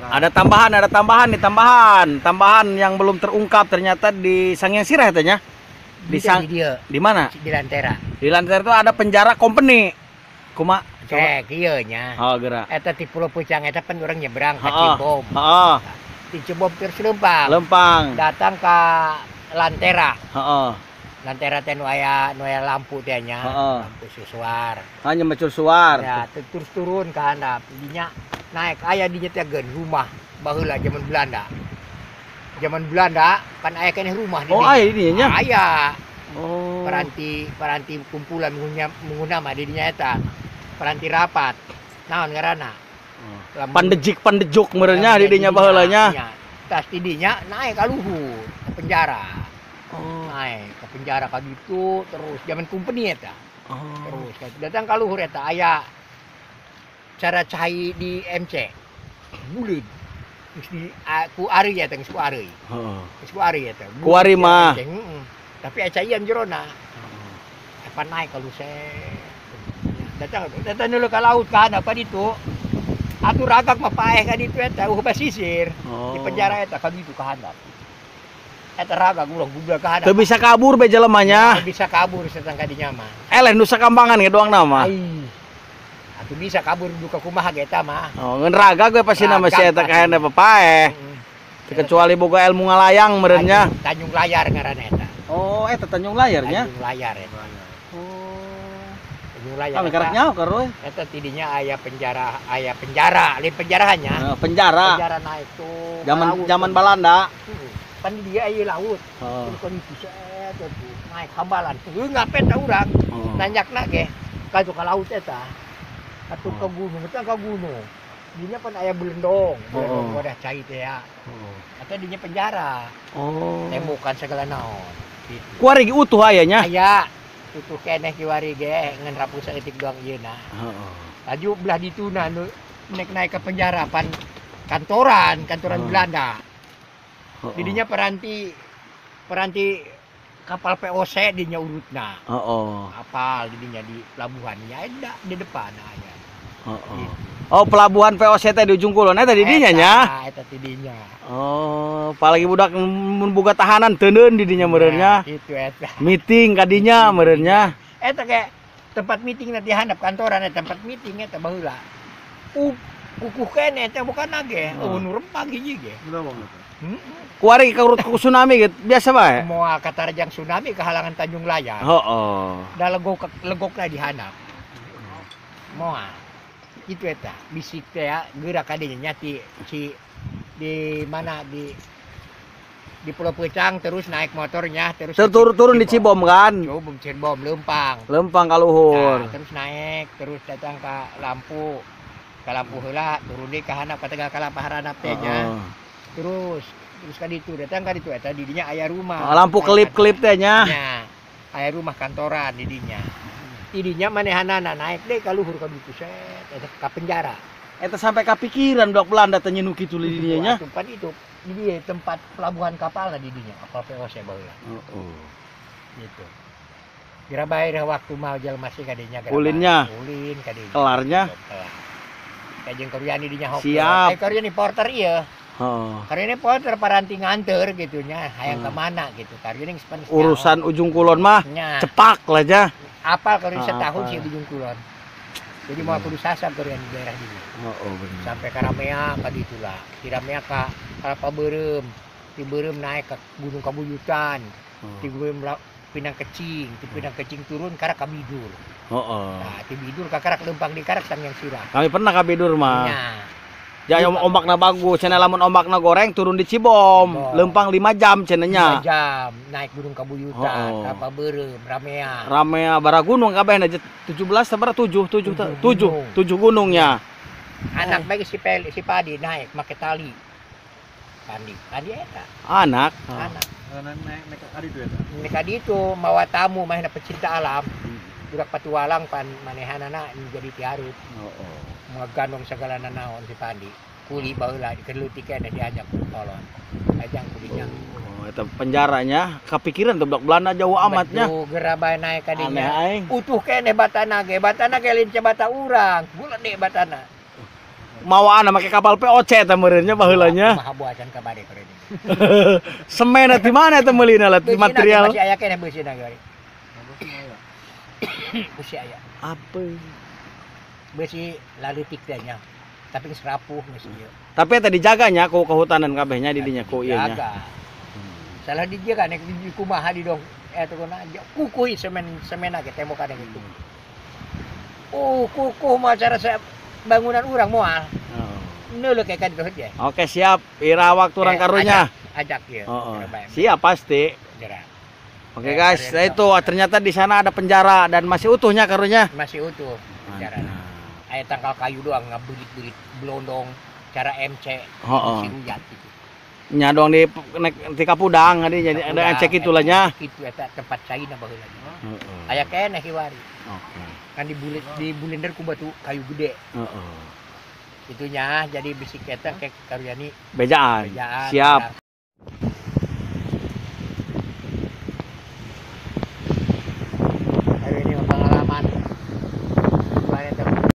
Ada tambahan yang belum terungkap ternyata di Sangyang Sirah katanya. Di mana? Di Lantera. Di Lantera itu ada penjara company. Kuma Cek iya nya. Oh, gerak. Eta di Pulau Pucang eta kan orang nyebrang ke Cibom. Heeh. Di Cibom terus Lempang. datang ke Lantera. Heeh. Lantera teh nu aya lampu teh nya. Lampu susuar. Hanya mercusuar. Ya, terus turun ke handap. Dinya naik aya dinya teh gen rumah baheula zaman Belanda. Zaman Belanda kan aya keneh rumah di. Oh, aya di nya. Aya. Oh. Paranti kumpulan menguna mah di dinya eta. Paranti rapat. Naon ngaranna? Pandejuk merenya di dinya baheulanya. Tas di dinya naik ka luhur ke penjara. Naik ke penjara ka ditu terus zaman company eta. Terus datang ka luhur eta aya cara cai di MC. Buleud. Terus di ku ari eta geus ku ari. Heeh. Geus ku ari eta. Ku ari mah. Tapi acaian jerona. Apa naik ka luset. Datang dulu ke laut kan apa ditu. Atuh ragak mapaeh ka ditu eta basisir. Di penjara eta ka ditu ka handap. Eta ragak ulang gubla ka handap. Teu bisa kabur be jelemanya. Bisa kabur setang ka dinya mah. Lain nusa kambangan ge doang nama. Atuh bisa kabur duka kumaha ge eta mah. Oh, ngeun ragak we pasti nama si eta ka handap papaeh. Kecuali boga ilmu ngalayang merenya. Tanjung Layar ngaranna eta. Oh, eta Tanjung Layarnya. Tanjung Layar eta. Tanjung Layar. Kami karak nyaho karoy. Eta tidinya aya penjara, lain penjarahannya. Penjara. Penjara naik tuh. Zaman Belanda. Pan di dia aya laut. Kondisi set naik hambalan. Teu ngapet ta urang. Nanjakna ge ka laut eta. Atuh ke gunung, eta ka gunung. Dinya pan aya belendong. Belendong wadah cai teh ya. Eta dinya penjara. Tembukan segala naon. Gitu. Kuari ge utuh ayanya. Aya. Utuh keneh kiwari ge ngan rapu saeutik doang ieuna. Laju belah dituna nu naik ke penjara pan kantoran Belanda. Didinya peranti kapal POC dinya urutna. Kapal didinya di pelabuhannya ada di depan aya. Oh, pelabuhan POC teh di ujung kulon eta di dinya nya. Eta di dinya. Oh, apalagi budak mun boga tahanan teuneun di dinya meureunnya. Itu eta. Meeting ka dinya meureunnya. Eta ge tempat meeting nanti handap kantoran eta tempat meeting eta baheula. Kukuh keneh eta bukan age. Nu rempang hiji ge. Kuari ka urut ku tsunami ge biasa bae. Moal katarjang tsunami kehalangan Tanjung Layar. Da legokna di handap. Moal. Itu eta bisik teh ya gerak kadinya nyati di mana di Pulau Pucang terus naik motornya terus turun di Cibom kan. Cibom Lempang ka luhur. Terus naik terus datang ke lampu heula turun deui ka handap ka tegal kalapa haranap teh nya. Terus ka ditu datang ka ditu eta di dinya aya rumah. Lampu kelip-kelip teh nya. Aya rumah kantoran di dinya. Idinya manehanana naik deh ka luhur ka ditu set eta ka penjara. Eta sampai kapikiran budak Belanda teh nyeunu kitu di dinya nya. Tempat itu di dia tempat pelabuhan kapal di dinya kapal POC baheula. Gitu. Kira bae waktu mau jelema masih ka dinya ulinnya. Ulin ka dinya. Kelarnya. Kajeng Koreani dinya hok. Siap. Koreani porter ieu. Koreani porter paranti nganter gitu nya, hayang ke mana gitu. Koreani geus panis. Urusan ujung kulon mah cepak lah aja. Apal Koreani setahun sih ujung kulon. Jadi mau kudu sasar Koreani daerah ini. Bener. Sampai ka Ramea ka ditu lah. Di Ramea ka Beureum. Di Beureum naik ke Gunung Kabuyutan. Di Beureum Pinang Kecing, di Pinang Kecing turun karak ka Bidur. Nah, di Bidur ka karak Lempang di karak Sangyang Sirah. Kami pernah ka Bidur mah. Ya ombakna bagus, cenah lamun ombakna goreng turun di Cibom. Lempang 5 jam cenahnya. 5 jam naik Gunung Kabuyutan, ka Beureum, Ramea. Ramea bara gunung kabehna 17 sabaraha 7 gunungnya. Anak bae si Padi naik make tali. Padi eta. Anak. Naik ka ditu mawa tamu mahna pecinta alam. Budak patualang pan manehanana jadi tiarut. Ngagandong segala naon si Padi. Kuli baheula dikeleutik keneh diajak tolong. Ajang kulinya. Eta penjaranya kepikiran tuh budak Belanda jauh amatnya. Tuh gerabah naik ka dinya. Utuh keneh batana ge lain ca bata urang. Bulan deh batana. mawaan make kapal POC eta meureunnya baheulanya. Maha buasan kabare keren. Semen di mana eta meulina lah material? Masih aya keneh beusina gari. Besi aya. Apa? Besi lalu tiknya. Tapi serapuh geus ieu. Tapi eta dijaganya ku kehutanan kabehnya di dinya ku ieu nya. Jaga. Salah dijaga nek di kumaha di dong eta kuna kukuh semen ge tembok kadang itu. Kukuh mah cara bangunan urang moal. Neuleuh kayak kan ya. Oke, siap. Ira waktu urang karunya. Ajak ya. Siap pasti. Oke guys, itu ternyata di sana ada penjara dan masih utuhnya karunya. Masih utuh. Penjara. Aya tangkal kayu doang ngabelit-belit blondong cara MC. Heeh. Siuyat gitu. Nya doang di di Kapudang jadi ada cek itulah nya. Itu eta tempat caina baheula. Aya keneh hiwari. Oke. Kan di bulinder ku batu kayu gede. Itunya jadi bisi eta kayak karyani Bejaan. bejaan. Siap.